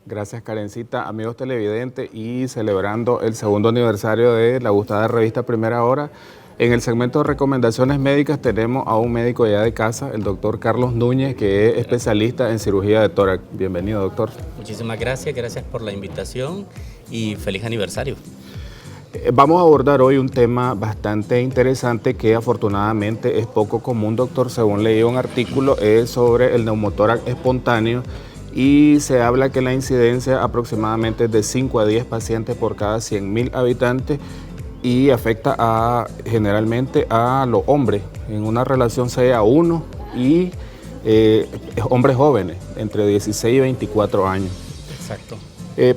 Gracias, Karencita. Amigos televidentes, y celebrando el segundo aniversario de la gustada revista Primera Hora, en el segmento de recomendaciones médicas tenemos a un médico ya de casa, el doctor Carlos Núñez, que es especialista en cirugía de tórax. Bienvenido, doctor. Muchísimas gracias por la invitación y feliz aniversario. Vamos a abordar hoy un tema bastante interesante que afortunadamente es poco común, doctor. Según leí un artículo, es sobre el neumotórax espontáneo y se habla que la incidencia aproximadamente es de 5 a 10 pacientes por cada 100.000 habitantes y afecta generalmente a los hombres en una relación 6:1 y hombres jóvenes entre 16 y 24 años. Exacto.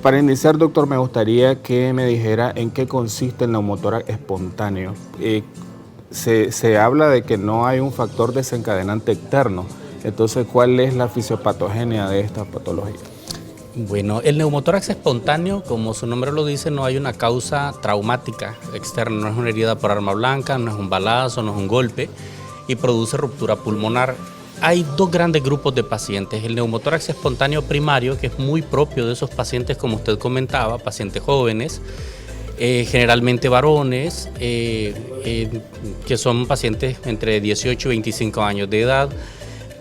Para iniciar, doctor, me gustaría que me dijera en qué consiste el neumotórax espontáneo. Se habla de que no hay un factor desencadenante externo. Entonces, ¿cuál es la fisiopatogenia de esta patología? Bueno, el neumotórax espontáneo, como su nombre lo dice, no hay una causa traumática externa, no es una herida por arma blanca, no es un balazo, no es un golpe y produce ruptura pulmonar. Hay dos grandes grupos de pacientes, el neumotórax espontáneo primario, que es muy propio de esos pacientes, como usted comentaba, pacientes jóvenes, generalmente varones, que son pacientes entre 18 y 25 años de edad,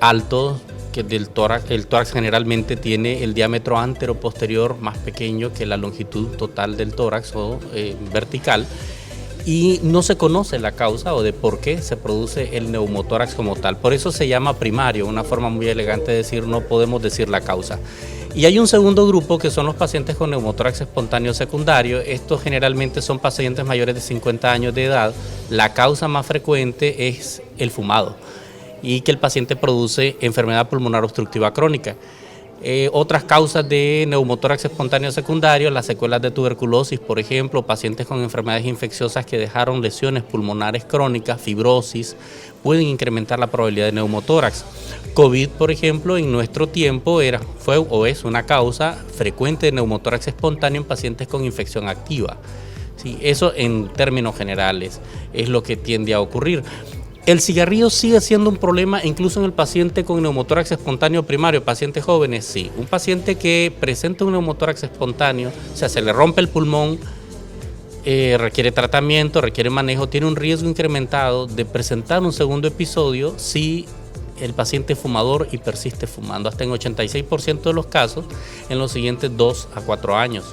altos, que el tórax generalmente tiene el diámetro antero-posterior más pequeño que la longitud total del tórax o vertical, y no se conoce la causa o de por qué se produce el neumotórax como tal. Por eso se llama primario, una forma muy elegante de decir, no podemos decir la causa. Y hay un segundo grupo que son los pacientes con neumotórax espontáneo secundario. Estos generalmente son pacientes mayores de 50 años de edad. La causa más frecuente es el fumado y que el paciente produce enfermedad pulmonar obstructiva crónica. Otras causas de neumotórax espontáneo secundario, las secuelas de tuberculosis, por ejemplo, pacientes con enfermedades infecciosas que dejaron lesiones pulmonares crónicas, fibrosis, pueden incrementar la probabilidad de neumotórax. COVID, por ejemplo, en nuestro tiempo fue o es una causa frecuente de neumotórax espontáneo en pacientes con infección activa. Sí, eso en términos generales es lo que tiende a ocurrir. El cigarrillo sigue siendo un problema incluso en el paciente con neumotórax espontáneo primario, pacientes jóvenes, sí. Un paciente que presenta un neumotórax espontáneo, o sea, se le rompe el pulmón, requiere tratamiento, requiere manejo, tiene un riesgo incrementado de presentar un segundo episodio si el paciente es fumador y persiste fumando, hasta en 86% de los casos en los siguientes 2 a 4 años.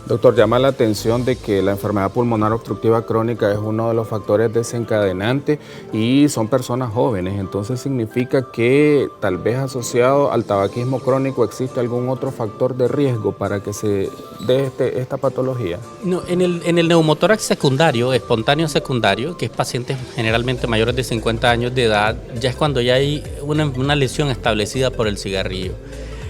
Doctor, llama la atención de que la enfermedad pulmonar obstructiva crónica es uno de los factores desencadenantes y son personas jóvenes, entonces significa que tal vez asociado al tabaquismo crónico existe algún otro factor de riesgo para que se dé esta patología. No, en el neumotórax secundario, espontáneo secundario, que es pacientes generalmente mayores de 50 años de edad, ya es cuando ya hay una lesión establecida por el cigarrillo.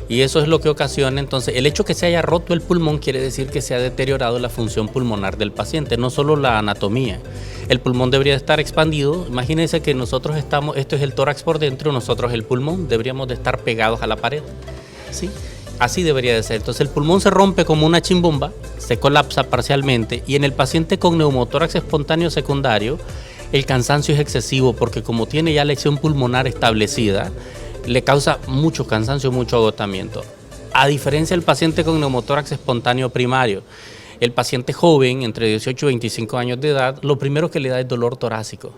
Y eso es lo que ocasiona, entonces, el hecho que se haya roto el pulmón quiere decir que se ha deteriorado la función pulmonar del paciente, no solo la anatomía. El pulmón debería estar expandido. Imagínense que nosotros esto es el tórax por dentro, nosotros el pulmón, deberíamos de estar pegados a la pared, ¿sí? Así debería de ser. Entonces el pulmón se rompe como una chimbomba, se colapsa parcialmente, y en el paciente con neumotórax espontáneo secundario, el cansancio es excesivo porque como tiene ya lesión pulmonar establecida, le causa mucho cansancio, mucho agotamiento. A diferencia del paciente con neumotórax espontáneo primario, el paciente joven, entre 18 y 25 años de edad, lo primero que le da es dolor torácico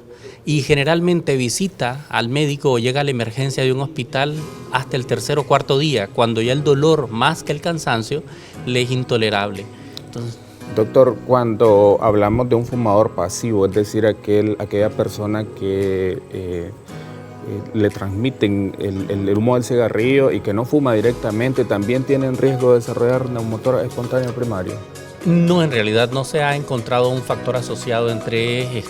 y generalmente visita al médico o llega a la emergencia de un hospital hasta el tercer o cuarto día, cuando ya el dolor, más que el cansancio, le es intolerable. Entonces, doctor, cuando hablamos de un fumador pasivo, es decir, aquella persona que le transmiten el humo del cigarrillo y que no fuma directamente, ¿también tienen riesgo de desarrollar neumotórax espontáneo primario? No, en realidad no se ha encontrado un factor asociado entre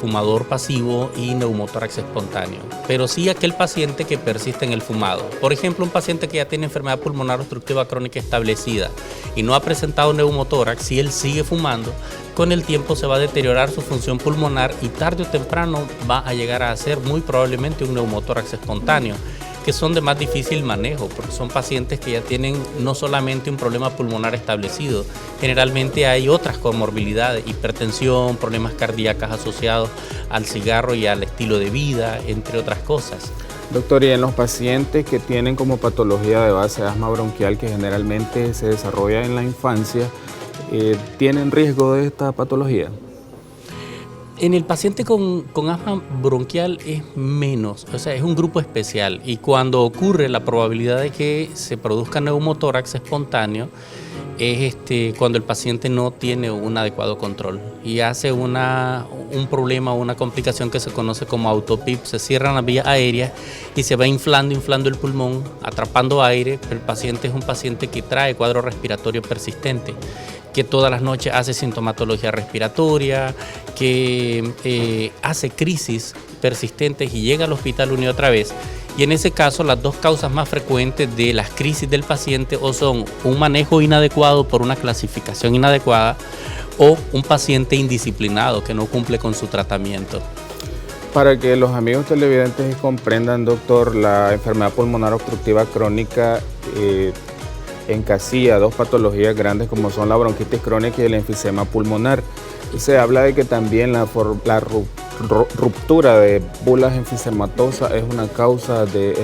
fumador pasivo y neumotórax espontáneo, pero sí aquel paciente que persiste en el fumado. Por ejemplo, un paciente que ya tiene enfermedad pulmonar obstructiva crónica establecida y no ha presentado neumotórax, si él sigue fumando, con el tiempo se va a deteriorar su función pulmonar y tarde o temprano va a llegar a ser muy probablemente un neumotórax espontáneo, que son de más difícil manejo, porque son pacientes que ya tienen no solamente un problema pulmonar establecido, generalmente hay otras comorbilidades, hipertensión, problemas cardíacos asociados al cigarro y al estilo de vida, entre otras cosas. Doctor, y en los pacientes que tienen como patología de base asma bronquial, que generalmente se desarrolla en la infancia, ¿tienen riesgo de esta patología? En el paciente con asma bronquial es menos, o sea, es un grupo especial, y cuando ocurre la probabilidad de que se produzca neumotórax espontáneo es cuando el paciente no tiene un adecuado control y hace un problema o una complicación que se conoce como autopip. Se cierran las vías aéreas y se va inflando el pulmón, atrapando aire, pero el paciente es un paciente que trae cuadro respiratorio persistente, que todas las noches hace sintomatología respiratoria, que hace crisis persistentes y llega al hospital una y otra vez. Y en ese caso, las dos causas más frecuentes de las crisis del paciente o son un manejo inadecuado por una clasificación inadecuada o un paciente indisciplinado que no cumple con su tratamiento. Para que los amigos televidentes comprendan, doctor, la enfermedad pulmonar obstructiva crónica encasilla dos patologías grandes como son la bronquitis crónica y el enfisema pulmonar. Se habla de que también la ruptura de bulas enfisematosas es una causa de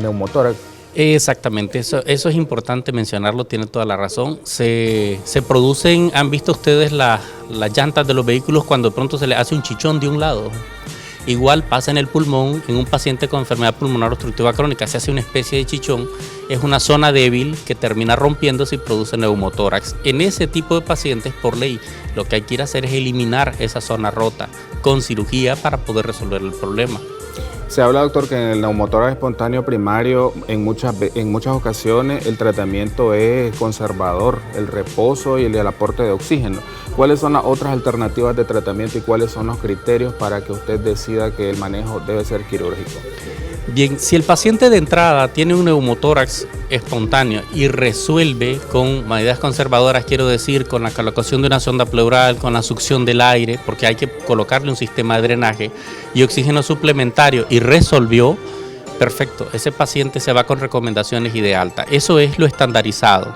neumotórax. Exactamente, eso es importante mencionarlo, tiene toda la razón. Se producen, ¿han visto ustedes las llantas de los vehículos cuando de pronto se le hace un chichón de un lado? Igual pasa en el pulmón, en un paciente con enfermedad pulmonar obstructiva crónica, se hace una especie de chichón, es una zona débil que termina rompiéndose y produce neumotórax. En ese tipo de pacientes, por ley, lo que hay que ir a hacer es eliminar esa zona rota con cirugía para poder resolver el problema. Se habla, doctor, que en el neumotórax espontáneo primario, en muchas ocasiones, el tratamiento es conservador, el reposo y el aporte de oxígeno. ¿Cuáles son las otras alternativas de tratamiento y cuáles son los criterios para que usted decida que el manejo debe ser quirúrgico? Bien, si el paciente de entrada tiene un neumotórax espontáneo y resuelve con medidas conservadoras, quiero decir, con la colocación de una sonda pleural, con la succión del aire, porque hay que colocarle un sistema de drenaje y oxígeno suplementario, y resolvió, perfecto, ese paciente se va con recomendaciones y de alta. Eso es lo estandarizado.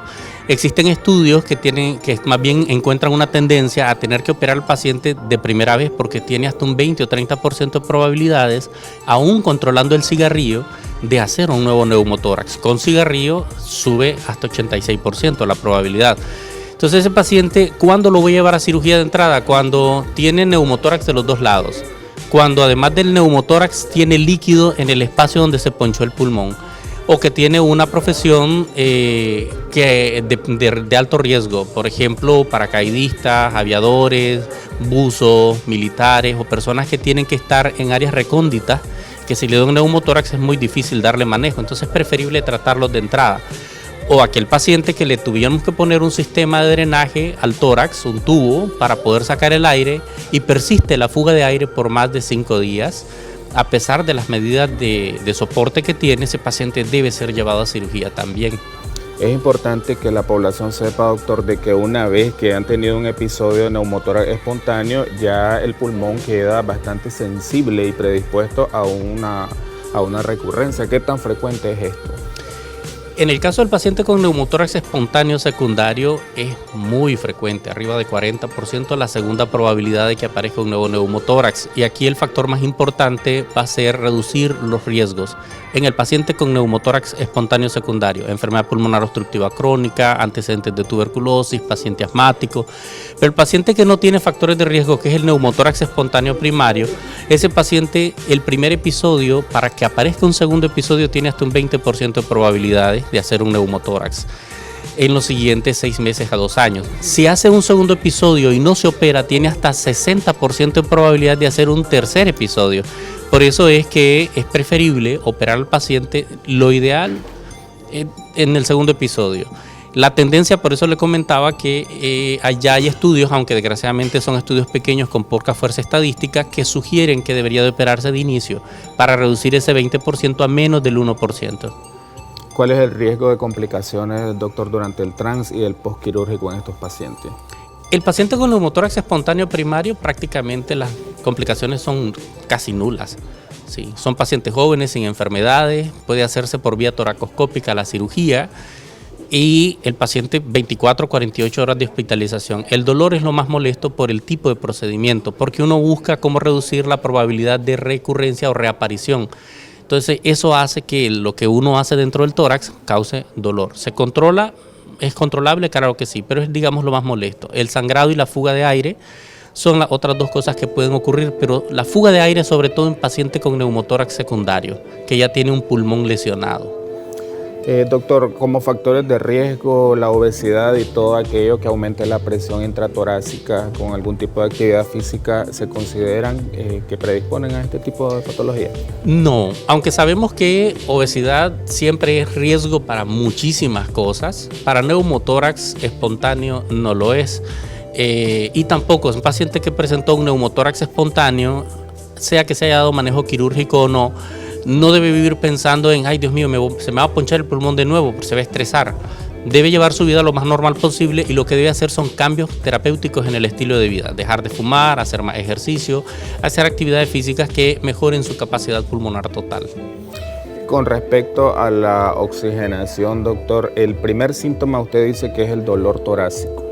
Existen estudios que más bien encuentran una tendencia a tener que operar al paciente de primera vez porque tiene hasta un 20 o 30% de probabilidades, aún controlando el cigarrillo, de hacer un nuevo neumotórax. Con cigarrillo sube hasta 86% la probabilidad. Entonces ese paciente, ¿cuándo lo voy a llevar a cirugía de entrada? Cuando tiene neumotórax de los dos lados. Cuando además del neumotórax tiene líquido en el espacio donde se ponchó el pulmón, o que tiene una profesión de alto riesgo, por ejemplo, paracaidistas, aviadores, buzos, militares o personas que tienen que estar en áreas recónditas, que si le da un neumotórax es muy difícil darle manejo, entonces es preferible tratarlos de entrada. O aquel paciente que le tuvieron que poner un sistema de drenaje al tórax, un tubo, para poder sacar el aire y persiste la fuga de aire por más de 5 días. A pesar de las medidas de soporte que tiene, ese paciente debe ser llevado a cirugía también. Es importante que la población sepa, doctor, de que una vez que han tenido un episodio de neumotórax espontáneo, ya el pulmón queda bastante sensible y predispuesto a una recurrencia. ¿Qué tan frecuente es esto? En el caso del paciente con neumotórax espontáneo secundario es muy frecuente, arriba de 40% la segunda probabilidad de que aparezca un nuevo neumotórax. Y aquí el factor más importante va a ser reducir los riesgos. En el paciente con neumotórax espontáneo secundario, enfermedad pulmonar obstructiva crónica, antecedentes de tuberculosis, paciente asmático. Pero el paciente que no tiene factores de riesgo, que es el neumotórax espontáneo primario, ese paciente, el primer episodio, para que aparezca un segundo episodio, tiene hasta un 20% de probabilidades de hacer un neumotórax en los siguientes 6 meses a 2 años. Si hace un segundo episodio y no se opera, tiene hasta 60% de probabilidad de hacer un tercer episodio. Por eso es que es preferible operar al paciente, lo ideal en el segundo episodio. La tendencia, por eso le comentaba que allá hay estudios, aunque desgraciadamente son estudios pequeños con poca fuerza estadística, que sugieren que debería de operarse de inicio para reducir ese 20% a menos del 1%. ¿Cuál es el riesgo de complicaciones, doctor, durante el trans y el postquirúrgico en estos pacientes? El paciente con neumotórax espontáneo primario, prácticamente las complicaciones son casi nulas. ¿sí? Son pacientes jóvenes sin enfermedades, puede hacerse por vía toracoscópica la cirugía y el paciente 24 a 48 horas de hospitalización. El dolor es lo más molesto por el tipo de procedimiento, porque uno busca cómo reducir la probabilidad de recurrencia o reaparición. Entonces eso hace que lo que uno hace dentro del tórax cause dolor. ¿Se controla? ¿Es controlable? Claro que sí, pero es, digamos, lo más molesto. El sangrado y la fuga de aire son las otras dos cosas que pueden ocurrir, pero la fuga de aire sobre todo en paciente con neumotórax secundario, que ya tiene un pulmón lesionado. Doctor, como factores de riesgo, la obesidad y todo aquello que aumente la presión intratorácica con algún tipo de actividad física, ¿se consideran que predisponen a este tipo de patología? No, aunque sabemos que obesidad siempre es riesgo para muchísimas cosas, para neumotórax espontáneo no lo es. Y tampoco es un paciente que presentó un neumotórax espontáneo, sea que se haya dado manejo quirúrgico o no, no debe vivir pensando en, ay Dios mío, se me va a ponchar el pulmón de nuevo, porque se va a estresar. Debe llevar su vida lo más normal posible y lo que debe hacer son cambios terapéuticos en el estilo de vida. Dejar de fumar, hacer más ejercicio, hacer actividades físicas que mejoren su capacidad pulmonar total. Con respecto a la oxigenación, doctor, el primer síntoma usted dice que es el dolor torácico.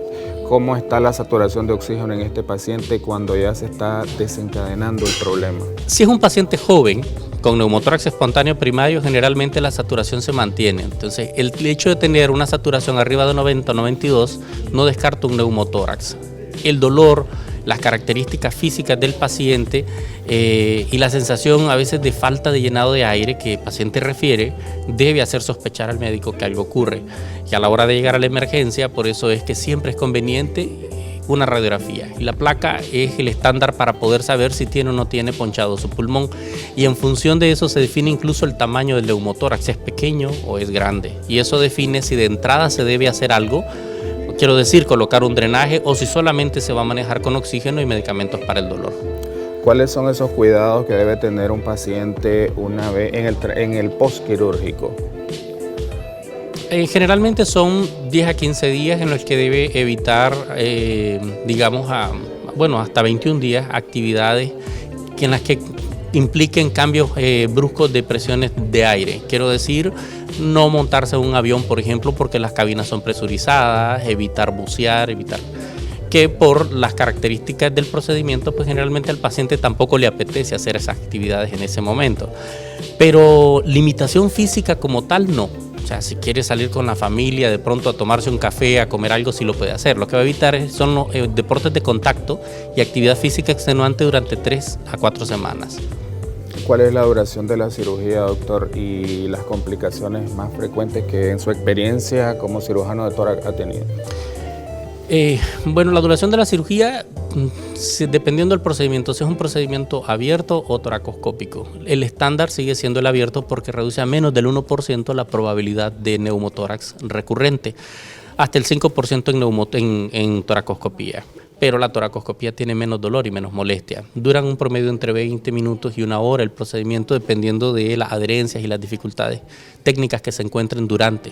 ¿Cómo está la saturación de oxígeno en este paciente cuando ya se está desencadenando el problema? Si es un paciente joven con neumotórax espontáneo primario, generalmente la saturación se mantiene. Entonces, el hecho de tener una saturación arriba de 90 o 92 no descarta un neumotórax. El dolor, las características físicas del paciente y la sensación a veces de falta de llenado de aire que el paciente refiere debe hacer sospechar al médico que algo ocurre. Y a la hora de llegar a la emergencia, por eso es que siempre es conveniente una radiografía. Y la placa es el estándar para poder saber si tiene o no tiene ponchado su pulmón. Y en función de eso se define incluso el tamaño del neumotórax, si es pequeño o es grande. Y eso define si de entrada se debe hacer algo, quiero decir, colocar un drenaje, o si solamente se va a manejar con oxígeno y medicamentos para el dolor. ¿Cuáles son esos cuidados que debe tener un paciente una vez en el postquirúrgico? Generalmente son 10 a 15 días en los que debe evitar, digamos, hasta 21 días actividades en las que impliquen cambios bruscos de presiones de aire. Quiero decir, no montarse en un avión, por ejemplo, porque las cabinas son presurizadas, evitar bucear, evitar que por las características del procedimiento, pues generalmente al paciente tampoco le apetece hacer esas actividades en ese momento. Pero limitación física como tal, no. O sea, si quiere salir con la familia de pronto a tomarse un café, a comer algo, sí lo puede hacer. Lo que va a evitar son los deportes de contacto y actividad física extenuante durante 3 a 4 semanas. ¿Cuál es la duración de la cirugía, doctor, y las complicaciones más frecuentes que en su experiencia como cirujano de tórax ha tenido? La duración de la cirugía, dependiendo del procedimiento, si es un procedimiento abierto o toracoscópico. El estándar sigue siendo el abierto porque reduce a menos del 1% la probabilidad de neumotórax recurrente, hasta el 5% en toracoscopía. Pero la toracoscopía tiene menos dolor y menos molestia. Duran un promedio entre 20 minutos y 1 hora el procedimiento, dependiendo de las adherencias y las dificultades técnicas que se encuentren durante.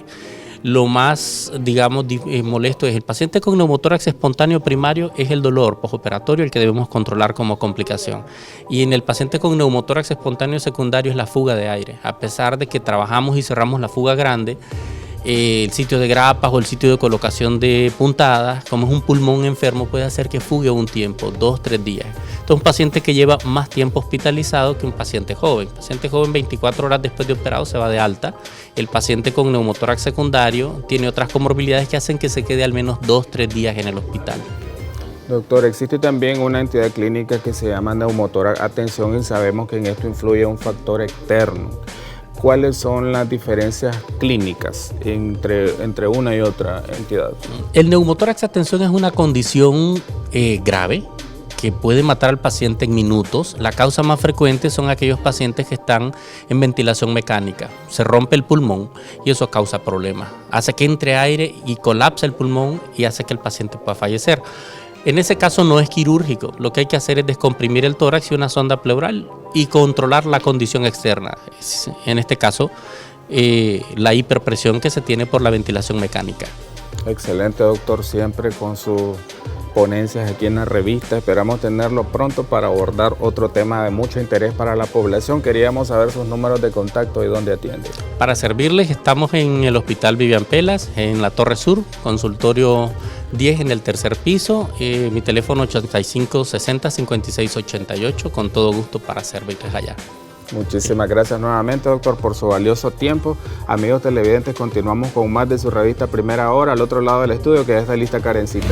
Lo más, digamos, molesto es el paciente con neumotórax espontáneo primario, es el dolor postoperatorio el que debemos controlar como complicación. Y en el paciente con neumotórax espontáneo secundario es la fuga de aire. A pesar de que trabajamos y cerramos la fuga grande, el sitio de grapas o el sitio de colocación de puntadas, como es un pulmón enfermo, puede hacer que fugue un tiempo, 2-3 días. Entonces, un paciente que lleva más tiempo hospitalizado que un paciente joven. El paciente joven 24 horas después de operado se va de alta. El paciente con neumotórax secundario tiene otras comorbilidades que hacen que se quede al menos 2-3 días en el hospital. Doctor, existe también una entidad clínica que se llama neumotórax. Atención, y sabemos que en esto influye un factor externo. ¿Cuáles son las diferencias clínicas entre una y otra entidad? El neumotórax, atención, es una condición grave que puede matar al paciente en minutos. La causa más frecuente son aquellos pacientes que están en ventilación mecánica. Se rompe el pulmón y eso causa problemas. Hace que entre aire y colapse el pulmón y hace que el paciente pueda fallecer. En ese caso no es quirúrgico, lo que hay que hacer es descomprimir el tórax y una sonda pleural y controlar la condición externa, en este caso la hiperpresión que se tiene por la ventilación mecánica. Excelente, doctor, siempre con su ponencias aquí en la revista. Esperamos tenerlo pronto para abordar otro tema de mucho interés para la población. Queríamos saber sus números de contacto y dónde atiende. Para servirles, estamos en el Hospital Vivian Pelas, en la Torre Sur, consultorio 10 en el tercer piso, mi teléfono 85 60 56 88, con todo gusto para servirles allá. Muchísimas gracias nuevamente, doctor, por su valioso tiempo. Amigos televidentes, continuamos con más de su revista Primera Hora, al otro lado del estudio, que ya está lista Karencita.